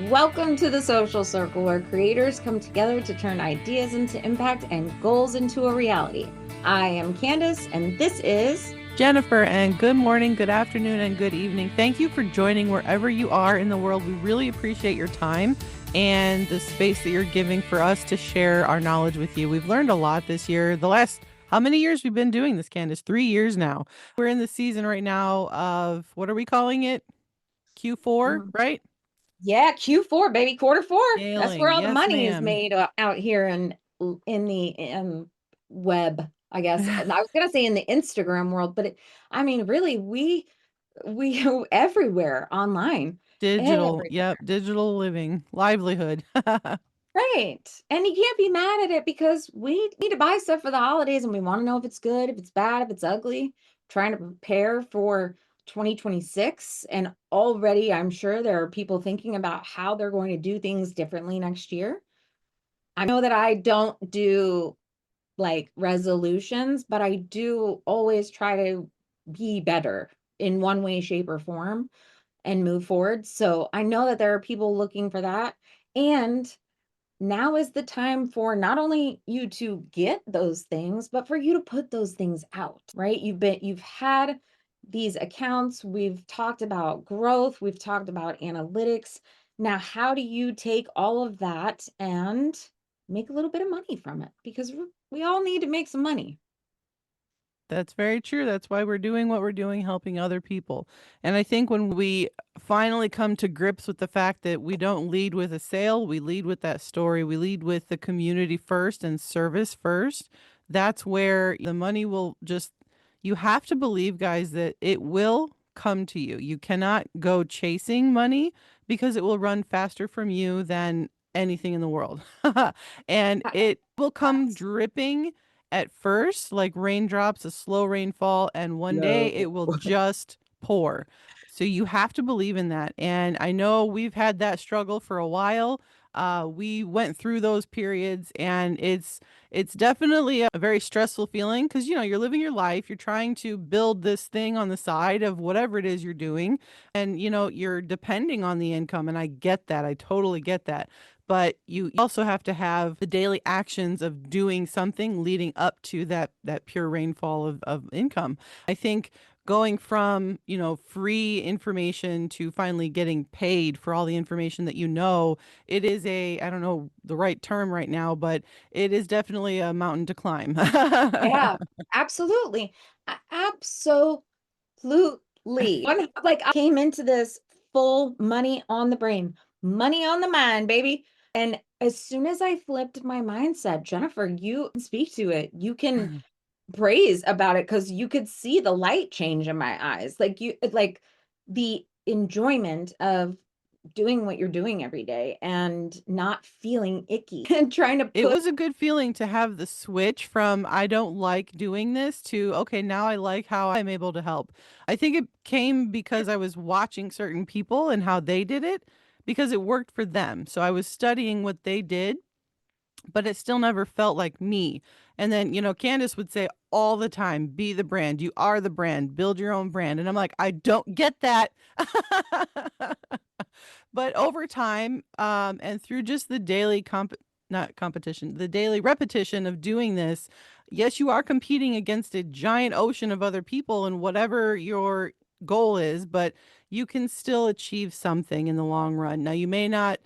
Welcome to the social circle where creators come together to turn ideas into impact and goals into a reality. I am Candace, and this is Jennifer, and good morning, good afternoon, and good evening. Thank you for joining wherever you are in the world. We really appreciate your time and the space that you're giving for us to share our knowledge with you. We've learned a lot this year. How many years we've been doing this, Candace? 3 years now. We're in the season right now of, what are we calling it? Q4, Mhm. right? Yeah, Q4, baby, quarter four. That's where Scaling. all the Yes, money is ma'am. made out here in the web, I guess. And I was gonna say in the Instagram world, but I mean, really, we everywhere online, Digital. everywhere. Yep. Digital living, livelihood. Right. And you can't be mad at it because we need to buy stuff for the holidays and we want to know if it's good, if it's bad, if it's ugly. Trying to prepare for 2026. And already I'm sure there are people thinking about how they're going to do things differently next year. I know that I don't do like resolutions, but I do always try to be better in one way, shape, or form and move forward. So I know that there are people looking for that. And now is the time for not only you to get those things, but for you to put those things out, right? You've had these accounts, we've talked about growth, we've talked about analytics. Now, how do you take all of that and make a little bit of money from it? Because we all need to make some money. That's very true. That's why we're doing what we're doing, helping other people. And I think when we finally come to grips with the fact that we don't lead with a sale, we lead with that story, we lead with the community first and service first, that's where the money will just, you have to believe, guys, that it will come to you. You cannot go chasing money because it will run faster from you than anything in the world. And Uh, it will come That's dripping at first, like raindrops, a slow rainfall, and one day slow. it will just pour. So you have to believe in that. And I know we've had that struggle for a while. We went through those periods, and it's definitely a very stressful feeling because you're living your life, you're trying to build this thing on the side of whatever it is you're doing, and you're depending on the income. And I get that, I totally get that, but you also have to have the daily actions of doing something leading up to that pure rainfall of income. I think going from free information to finally getting paid for all the information that it is a, I don't know the right term right now, but it is definitely a mountain to climb. Yeah, absolutely. Absolutely. Like I came into this full money on the brain, money on the mind, baby. And as soon as I flipped my mindset, Jennifer, you can speak to it. You can praise about it because you could see the light change in my eyes. Like the enjoyment of doing what you're doing every day and not feeling icky and trying to It put. was a good feeling to have the switch from I don't like doing this to okay, now I like how I'm able to help. I think it came because I was watching certain people and how they did it because it worked for them. So I was studying what they did, but it still never felt like me. And then, Candace would say all the time, be the brand. You are the brand. Build your own brand. And I'm like, I don't get that. But over time, and through just the daily not competition, the daily repetition of doing this, yes, you are competing against a giant ocean of other people and whatever your goal is, but you can still achieve something in the long run. Now, you may not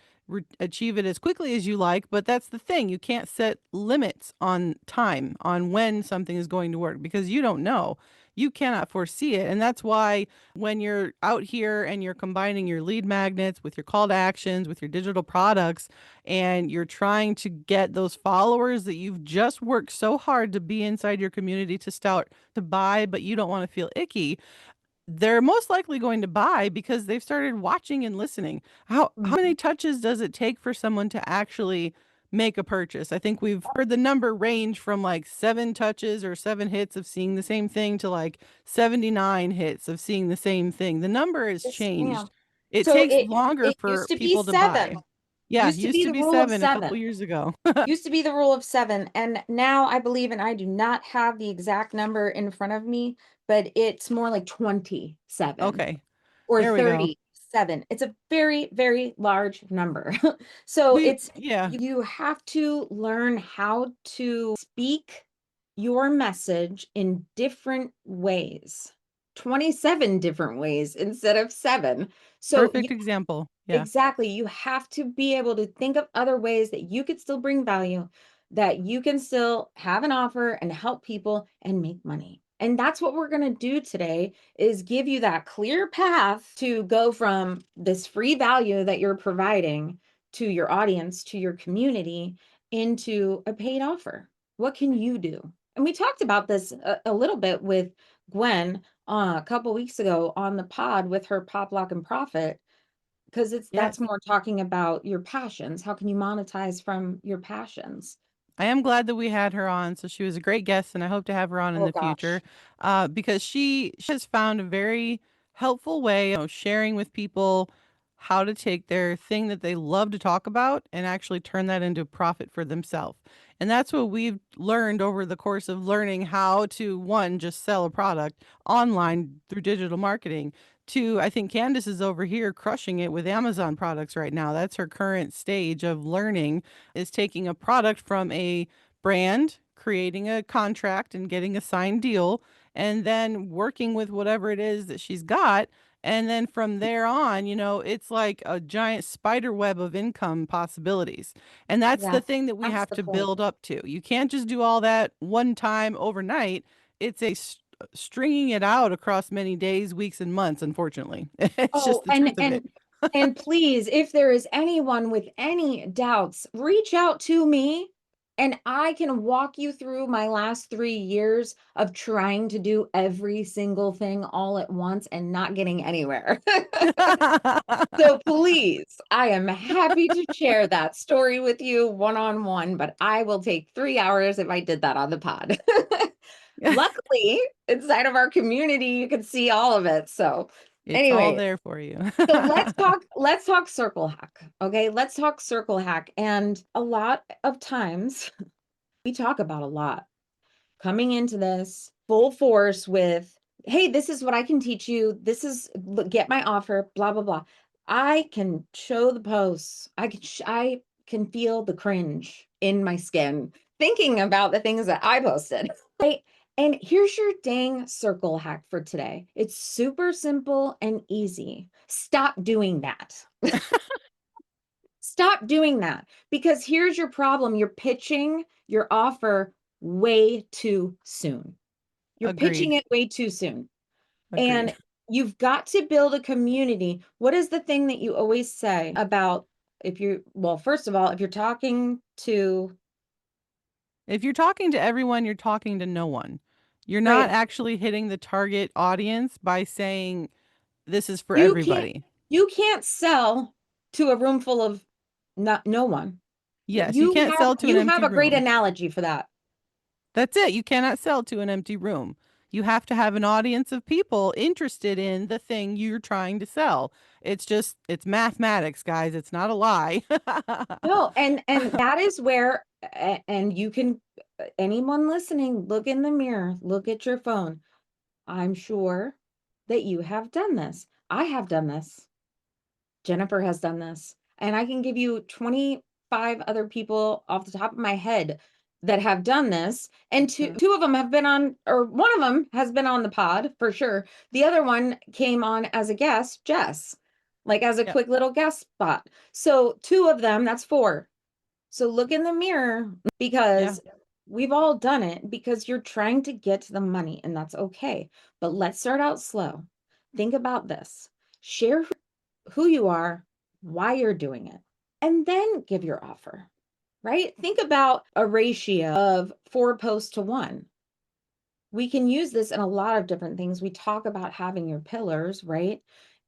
achieve it as quickly as you like, but that's the thing. You can't set limits on time, on when something is going to work because you don't know. You cannot foresee it. And that's why when you're out here and you're combining your lead magnets with your call to actions, with your digital products, and you're trying to get those followers that you've just worked so hard to be inside your community to start to buy, but you don't want to feel icky, they're most likely going to buy because they've started watching and listening. How many touches does it take for someone to actually make a purchase? I think we've heard the number range from like 7 touches or 7 hits of seeing the same thing to like 79 hits of seeing the same thing. The number has Yes, ma'am. changed. It So takes it longer it used for to be people to seven. buy. Yeah, Used to used be to the be rule of 7 a couple seven. years ago. Used to be the rule of seven. And now I believe, and I do not have the exact number in front of me, but it's more like 27 Okay, or there we go. 30. 7. It's a very, very large number. So Yeah, you have to learn how to speak your message in different ways. 27 different ways instead of 7. So perfect example. Yeah. exactly. You have to be able to think of other ways that you could still bring value, that you can still have an offer and help people and make money. And that's what we're going to do today is give you that clear path to go from this free value that you're providing to your audience, to your community, into a paid offer. What can you do? And we talked about this a little bit with Gwen a couple weeks ago on the pod with her Pop Lock and Profit, because that's Yes. more talking about your passions. How can you monetize from your passions? I am glad that we had her on. So she was a great guest, and I hope to have her on in Oh the future, gosh. because she has found a very helpful way of sharing with people how to take their thing that they love to talk about and actually turn that into profit for themselves. And that's what we've learned over the course of learning how to, one, just sell a product online through digital marketing. Two, I think Candace is over here crushing it with Amazon products right now. That's her current stage of learning, is taking a product from a brand, creating a contract and getting a signed deal, and then working with whatever it is that she's got. And then from there on, it's like a giant spider web of income possibilities. And that's the Yeah, thing that we that's have the to point. build up to. You can't just do all that one time overnight. It's stringing it out across many days, weeks, and months, unfortunately. It's Oh, just the truth of it. and please, if there is anyone with any doubts, reach out to me and I can walk you through my last 3 years of trying to do every single thing all at once and not getting anywhere. So please, I am happy to share that story with you one on one, but I will take 3 hours if I did that on the pod. Luckily, inside of our community, you can see all of it. So, It's all anyway, there for you. so let's talk circle hack. Okay, let's talk circle hack. And a lot of times we talk about a lot coming into this full force with, hey, this is what I can teach you. This is get my offer, blah, blah, blah. I can show the posts. I can feel the cringe in my skin thinking about the things that I posted. Right? And here's your dang circle hack for today. It's super simple and easy. Stop doing that. Stop doing that because here's your problem. You're pitching your offer way too soon. You're pitching Agreed. it way too soon. Agreed. And you've got to build a community. What is the thing that you always say about well, first of all, if you're talking to, If you're talking to everyone, you're talking to no one. You're not right, actually hitting the target audience by saying this is for you can't everybody. you can't sell to a room full of no one. Yes, you You can't have sell to an you have empty a great room. analogy for that. That's it. You cannot sell to an empty room. You have to have an audience of people interested in the thing you're trying to sell. It's mathematics, guys. It's not a lie. No, and that is where and you can anyone listening, look in the mirror, look at your phone. I'm sure that you have done this. I have done this. Jennifer has done this. And I can give you 25 other people off the top of my head that have done this. And Mhm. two of them have been on, or one of them has been on the pod for sure. The other one came on as a guest, Jess, like as a Yep. quick little guest spot. So two of them, that's four. So look in the mirror Yeah. because we've all done it because you're trying to get to the money and that's okay. But let's start out slow. Think about this. Share who you are, why you're doing it, and then give your offer, right? Think about a ratio of 4 posts to 1. We can use this in a lot of different things. We talk about having your pillars, right?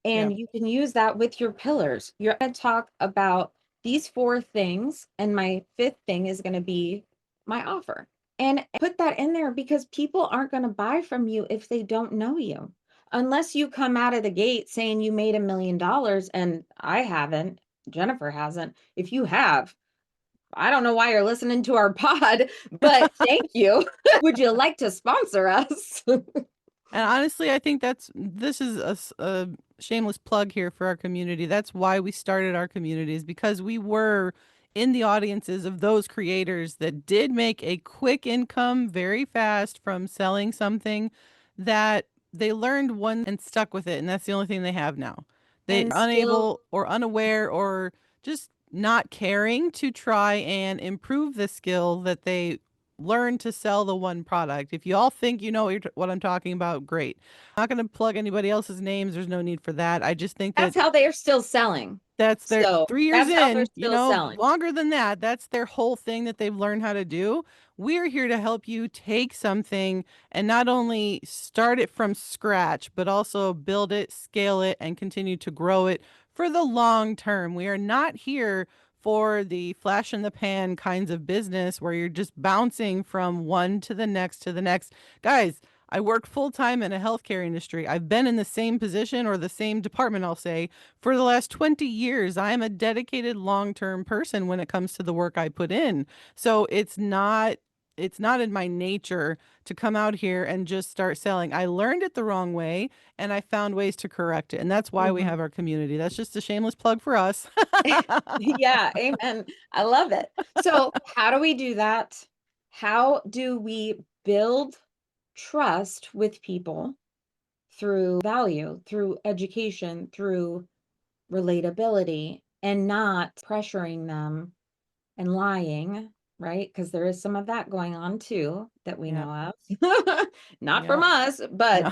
Yep. And you can use that with your pillars. You're going to talk about these 4 things, and my fifth thing is going to be my offer. And put that in there because people aren't going to buy from you if they don't know you. Unless you come out of the gate saying you made $1 million, and I haven't, Jennifer hasn't. If you have, I don't know why you're listening to our pod, but thank you. Would you like to sponsor us? And honestly, I think this is a shameless plug here for our community. That's why we started our communities, because we were in the audiences of those creators that did make a quick income very fast from selling something that they learned one and stuck with it. And that's the only thing they have now. They And are still, unable or unaware or just not caring to try and improve the skill that they learn to sell the one product. If you all think you know what I'm talking about, great. I'm not going to plug anybody else's names. There's no need for that. I just think that that's how they are still selling. that's their So 3 years that's how they're in, still selling. longer than that. That's their whole thing that they've learned how to do. We're here to help you take something and not only start it from scratch, but also build it, scale it, and continue to grow it for the long term. We are not here for the flash in the pan kinds of business where you're just bouncing from one to the next to the next. Guys, I work full time in a healthcare industry. I've been in the same position or the same department, I'll say, for the last 20 years. I am a dedicated long-term person when it comes to the work I put in. So it's not in my nature to come out here and just start selling. I learned it the wrong way and I found ways to correct it. And that's why we Mhm. have our community. That's just a shameless plug for us. Yeah, amen. I love it. So, how do we do that? How do we build trust with people through value, through education, through relatability, and not pressuring them and lying, right? Because there is some of that going on too that we Yep. know of. Not from Yep. us, but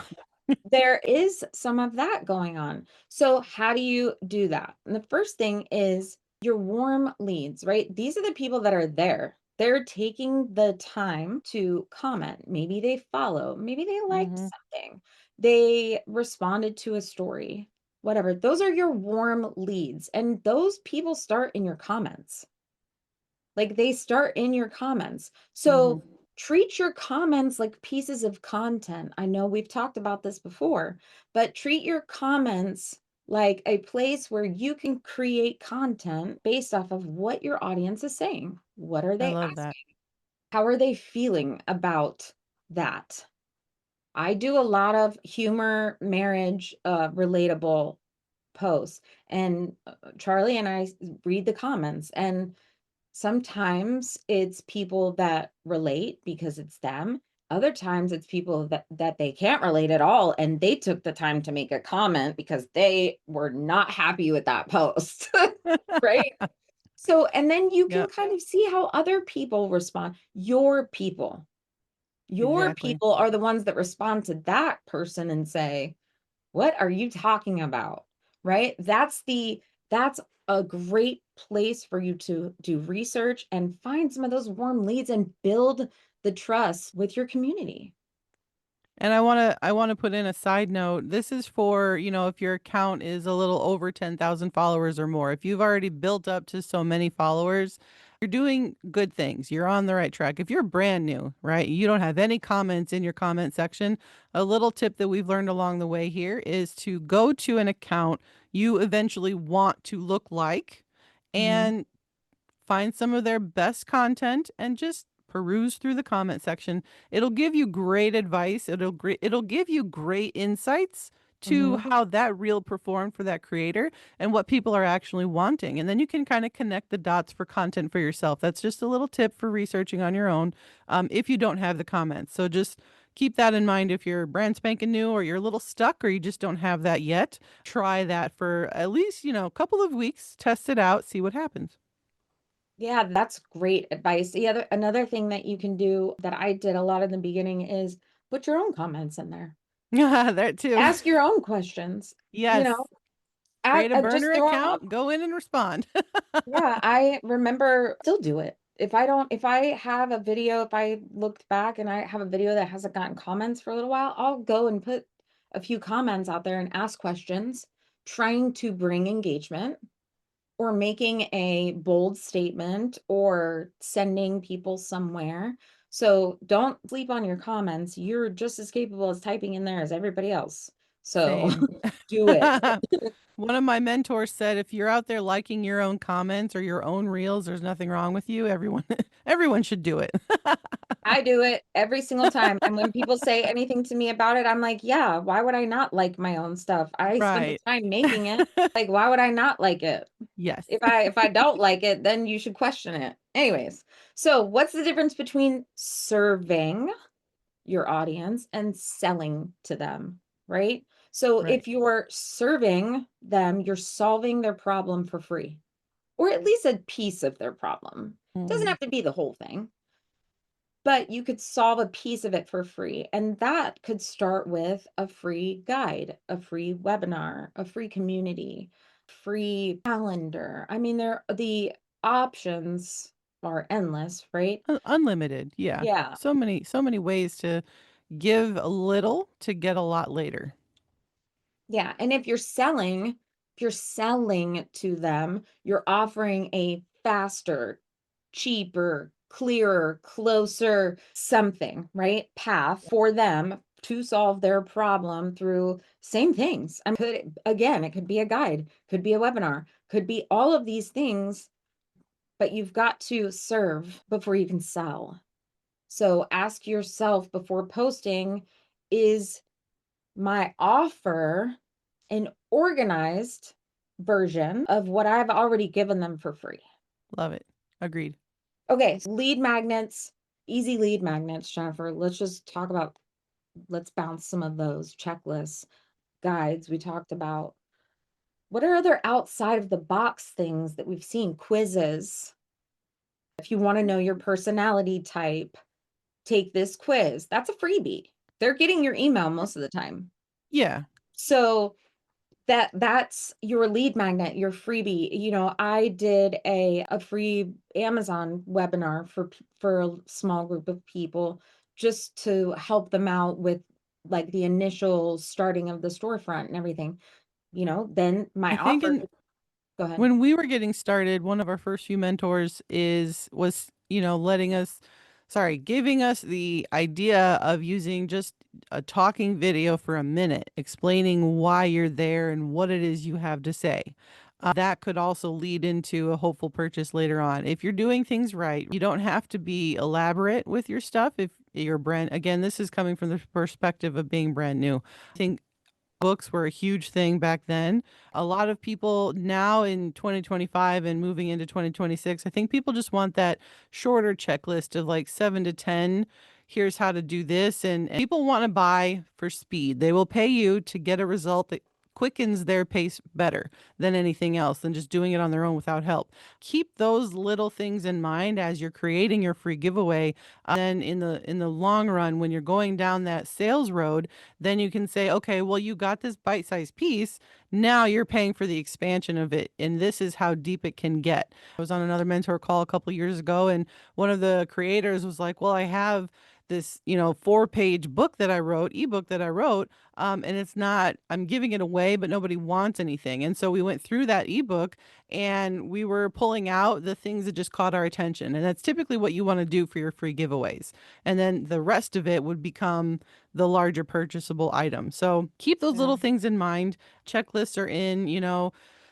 No. there is some of that going on. So, how do you do that? And the first thing is your warm leads, right? These are the people that are there. They're taking the time to comment. Maybe they follow, maybe they liked Hmm. something, they responded to a story, whatever. Those are your warm leads. And those people start in your comments. Like they start in your comments. Hmm. So treat your comments like pieces of content. I know we've talked about this before, but treat your comments like a place where you can create content based off of what your audience is saying. What are I they love that. asking? How are they feeling about that? I do a lot of humor, marriage, relatable posts, and Charlie and I read the comments, and sometimes it's people that relate because it's them. Other times it's people that they can't relate at all and they took the time to make a comment because they were not happy with that post. Right? So and then you can Yep. kind of see how other people respond. Your people. Your Exactly. people are the ones that respond to that person and say, what are you talking about? Right? That's a great place for you to do research and find some of those warm leads and build the trust with your community. And I want to put in a side note. This is for, if your account is a little over 10,000 followers or more. If you've already built up to so many followers, you're doing good things. You're on the right track. If you're brand new, right? You don't have any comments in your comment section. A little tip that we've learned along the way here is to go to an account you eventually want to look like Mhm. and find some of their best content and just peruse through the comment section. It'll give you great advice. It'll give you great insights to Mhm. how that reel performed for that creator and what people are actually wanting. And then you can kind of connect the dots for content for yourself. That's just a little tip for researching on your own if you don't have the comments. So just keep that in mind if you're brand spanking new or you're a little stuck or you just don't have that yet. Try that for at least, a couple of weeks, test it out, see what happens. Yeah, that's great advice. The other another thing that you can do that I did a lot in the beginning is put your own comments in there. Yeah, that too. Ask your own questions. You Yes. know, Create a just burner throw them up. account, go in and respond. Yeah, I remember still do it. If I have a video, if I looked back and I have a video that hasn't gotten comments for a little while, I'll go and put a few comments out there and ask questions, trying to bring engagement or making a bold statement or sending people somewhere. So don't sleep on your comments. You're just as capable as typing in there as everybody else. So Same. do it. One of my mentors said, if you're out there liking your own comments or your own reels, there's nothing wrong with you. Everyone, everyone should do it. I do it every single time. And when people say anything to me about it, I'm like, yeah, why would I not like my own stuff? I spent the Right. time making it. Like, why would I not like it? Yes. If I don't like it, then you should question it. Anyways, so what's the difference between serving your audience and selling to them, right? So Right. if you're serving them, you're solving their problem for free, or at least a piece of their problem. Doesn't Mm, have to be the whole thing, but you could solve a piece of it for free. And that could start with a free guide, a free webinar, a free community, free calendar. I mean, the options are endless, right? unlimited. Yeah. Yeah. So many ways to give a little to get a lot later. Yeah. And if you're selling to them, you're offering a faster, cheaper, clearer, closer something, right? Path for them to solve their problem through same things. I mean, again, it could be a guide, could be a webinar, could be all of these things, but you've got to serve before you can sell. So ask yourself before posting, is my offer an organized version of what I've already given them for free? Love it. Agreed. Okay, so lead magnets, easy lead magnets, Jennifer. Let's bounce some of those checklists, guides we talked about. What are other outside of the box things that we've seen? Quizzes. If you want to know your personality type, take this quiz. That's a freebie. They're getting your email most of the time. Yeah. So that's your lead magnet, your freebie. I did a free Amazon webinar for a small group of people just to help them out with like the initial starting of the storefront and everything. Then my I think offer, in go ahead. when we were getting started, one of our first few mentors was, letting us, sorry, giving us the idea of using just a talking video for a minute, explaining why you're there and what it is you have to say. That could also lead into a hopeful purchase later on. If you're doing things right, you don't have to be elaborate with your stuff. If you're again, this is coming from the perspective of being brand new. I think books were a huge thing back then. A lot of people now in 2025 and moving into 2026, I think people just want that shorter checklist of like 7 to 10. Here's how to do this. And people want to buy for speed. They will pay you to get a result that quickens their pace better than anything else than just doing it on their own without help. Keep those little things in mind as you're creating your free giveaway. Then in the long run, when you're going down that sales road, then you can say, okay, well, you got this bite-sized piece. Now you're paying for the expansion of it. And this is how deep it can get. I was on another mentor call a couple years ago, and one of the creators was like, well, I have this, 4-page book that I wrote, ebook that I wrote, and it's not, I'm giving it away, but nobody wants anything. And so we went through that ebook and we were pulling out the things that just caught our attention. And that's typically what you want to do for your free giveaways. And then the rest of it would become the larger purchasable item. So keep those Yeah. little things in mind. Checklists are in,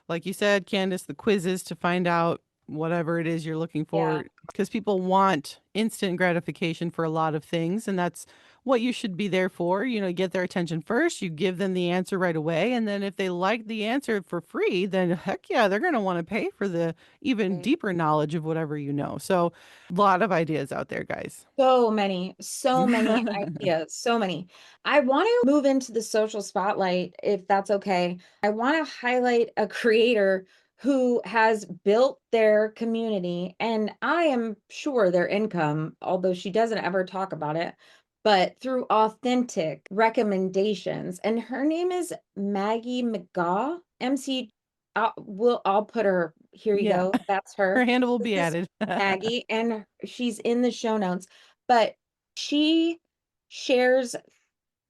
like you said, Candace, the quizzes to find out whatever it is you're looking Yeah. for, because people want instant gratification for a lot of things. And that's what you should be there for. You get their attention first, you give them the answer right away. And then if they like the answer for free, then heck yeah, they're going to want to pay for the even Right. deeper knowledge of whatever you know. So a lot of ideas out there, guys. So many ideas, so many. I want to move into the social spotlight, if that's okay. I want to highlight a creator who has built their community, and I am sure their income, although she doesn't ever talk about it, but through authentic recommendations. And her name is Maggie McGaw, MC. I'll put her, here you Yeah. go. That's Her her. handle will This be is added. Maggie, and she's in the show notes, but she shares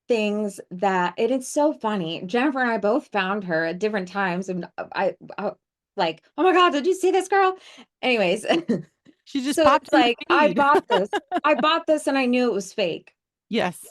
things that it is so funny. Jennifer and I both found her at different times, and I like, oh my God, did you see this girl? Anyways, She just so popped it's in the like, feed. I bought this and I knew it was fake. Yes.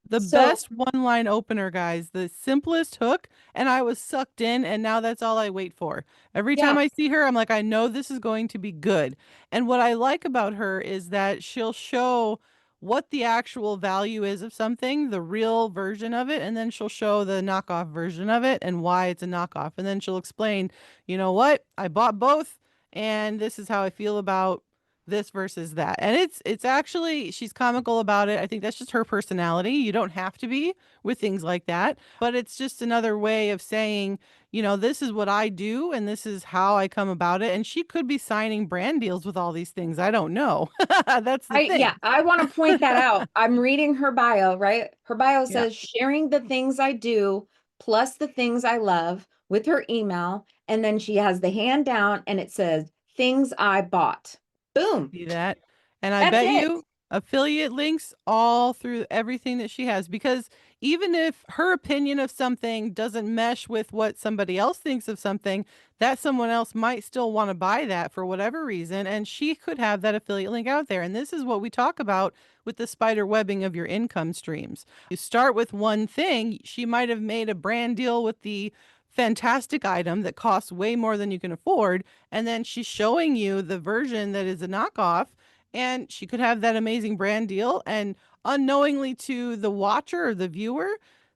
The So best one line opener, guys, the simplest hook, and I was sucked in, and now that's all I wait for. Every time yeah, I see her, I'm like, I know this is going to be good. And what I like about her is that she'll show what the actual value is of something, the real version of it, and then she'll show the knockoff version of it and why it's a knockoff. And then she'll explain, you know what? I bought both, and this is how I feel about this versus that. And it's actually she's comical about it. I think that's just her personality. You don't have to be with things like that, but it's just another way of saying, you know, this is what I do and this is how I come about it. And she could be signing brand deals with all these things. I don't know. That's the yeah, thing. I want to point that out. I'm reading her bio, right? Her bio Yeah. says sharing the things I do plus the things I love with her email. And then she has the hand down and it says things I bought. Boom. See that? And I That's bet it. you affiliate links all through everything that she has because even if her opinion of something doesn't mesh with what somebody else thinks of something, that someone else might still want to buy that for whatever reason. And she could have that affiliate link out there. And this is what we talk about with the spider webbing of your income streams. You start with one thing, she might have made a brand deal with the fantastic item that costs way more than you can afford and then she's showing you the version that is a knockoff and she could have that amazing brand deal and unknowingly to the watcher or the viewer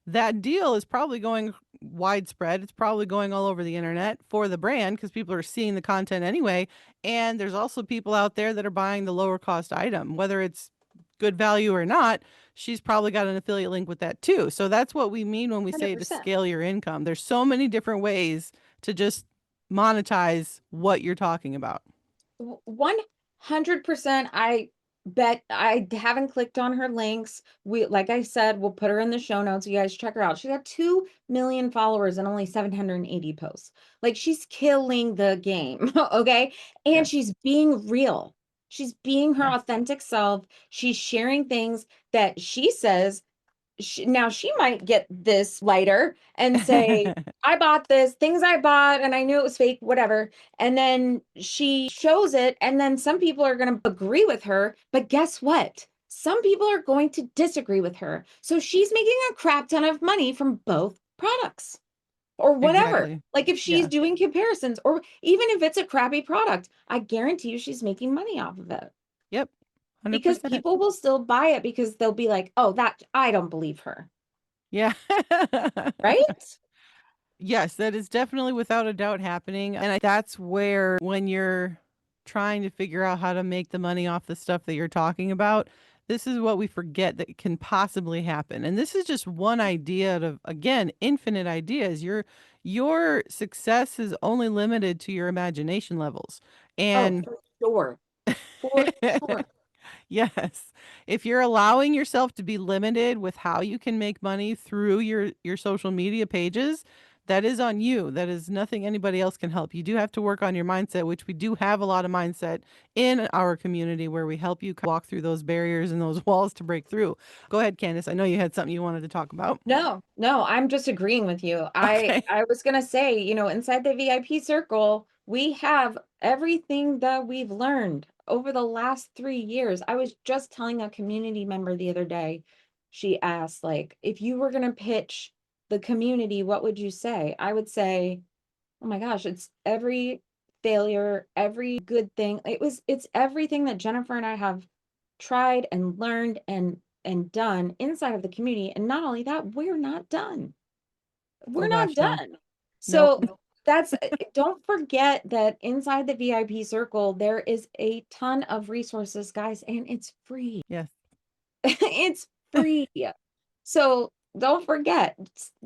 that deal is probably going widespread. It's probably going all over the internet for the brand because people are seeing the content anyway, and there's also people out there that are buying the lower cost item whether it's good value or not. She's probably got an affiliate link with that too. So that's what we mean when we say to 100%. scale your income. There's so many different ways to just monetize what you're talking about. 100%. I bet I haven't clicked on her links. Like I said, we'll put her in the show notes. You guys check her out. She got 2 million followers and only 780 posts. Like she's killing the game. Okay. And Yes. she's being real. She's being her Yes. authentic self. She's sharing things that she says now she might get this lighter and say, I bought this, things I bought, and I knew it was fake, whatever. And then she shows it, and then some people are going to agree with her. But guess what? Some people are going to disagree with her. So she's making a crap ton of money from both products or whatever. Exactly. Like if she's Yes. doing comparisons, or even if it's a crappy product, I guarantee you she's making money off of it Yep. because 100%. people will still buy it because they'll be like, oh, that I don't believe her. Yeah. Right? Yes, that is definitely without a doubt happening. And that's where, when you're trying to figure out how to make the money off the stuff that you're talking about, this is what we forget that can possibly happen. And this is just one idea out of, again, infinite ideas. Your success is only limited to your imagination levels. Oh, And for sure. For sure. yes. If you're allowing yourself to be limited with how you can make money through your social media pages, that is on you. That is nothing anybody else can help. You do have to work on your mindset, which we do have a lot of mindset in our community where we help you walk through those barriers and those walls to break through. Go ahead, Candace. I know you had something you wanted to talk about. No, no, I'm just agreeing with you. I Okay. I was gonna say, inside the VIP circle, we have everything that we've learned over the last 3 years. I was just telling a community member the other day, she asked, like, if you were gonna pitch the community, what would you say? I would say, oh my gosh, it's every failure, every good thing. It's everything that Jennifer and I have tried and learned and done inside of the community. And not only that, we're not done. Oh We're not gosh, no. done. Nope. So that's don't forget that inside the VIP circle, there is a ton of resources, guys, and it's free. Yes. It's free. So don't forget,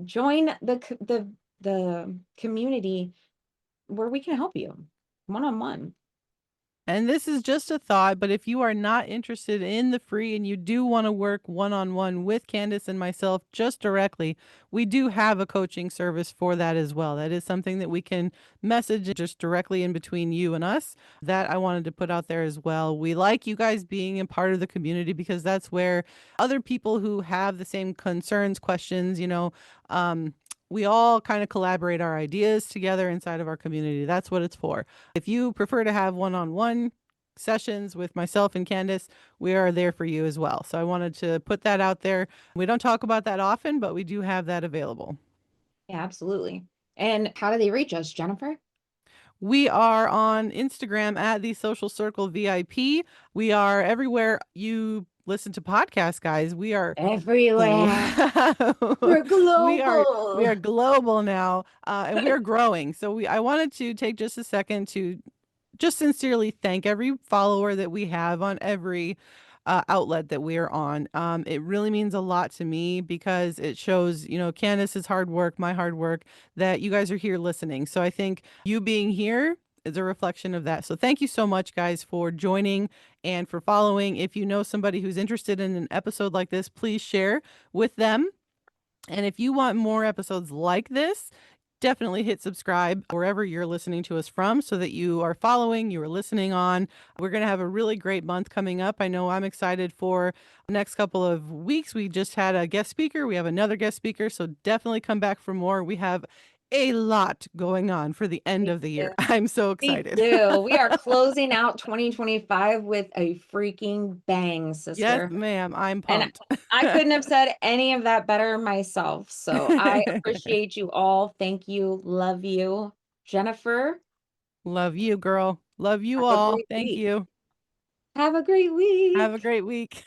join the community where we can help you one on one. And this is just a thought, but if you are not interested in the free and you do want to work one on one with Candace and myself just directly, we do have a coaching service for that as well. That is something that we can message just directly in between you and us. That I wanted to put out there as well. We like you guys being a part of the community because that's where other people who have the same concerns, questions, we all kind of collaborate our ideas together inside of our community. That's what it's for. If you prefer to have one on one, sessions with myself and Candace, we are there for you as well. So I wanted to put that out there. We don't talk about that often, but we do have that available. Yeah, absolutely. And how do they reach us, Jennifer? We are on Instagram at the Social Circle VIP. We are everywhere you listen to podcasts, guys. We are Everywhere. We're we are we global. are global now, and we are growing. So I wanted to take just a second to just sincerely thank every follower that we have on every outlet that we are on. It really means a lot to me because it shows, Candace's hard work, my hard work, that you guys are here listening. So I think you being here is a reflection of that. So thank you so much, guys, for joining and for following. If you know somebody who's interested in an episode like this, please share with them. And if you want more episodes like this, definitely hit subscribe wherever you're listening to us from so that you are following, you are listening on. We're going to have a really great month coming up. I know I'm excited for the next couple of weeks. We just had a guest speaker. We have another guest speaker. So definitely come back for more. We have a lot going on for the end Me of the year. too. I'm so We excited. do. We are closing out 2025 with a freaking bang, Yes, sister. ma'am. I'm And pumped. I couldn't have said any of that better myself. So I appreciate you all. Thank you. Love you. Jennifer, Love you, girl. Love you have a all. great Thank week. you. Have a great Have a week. great week.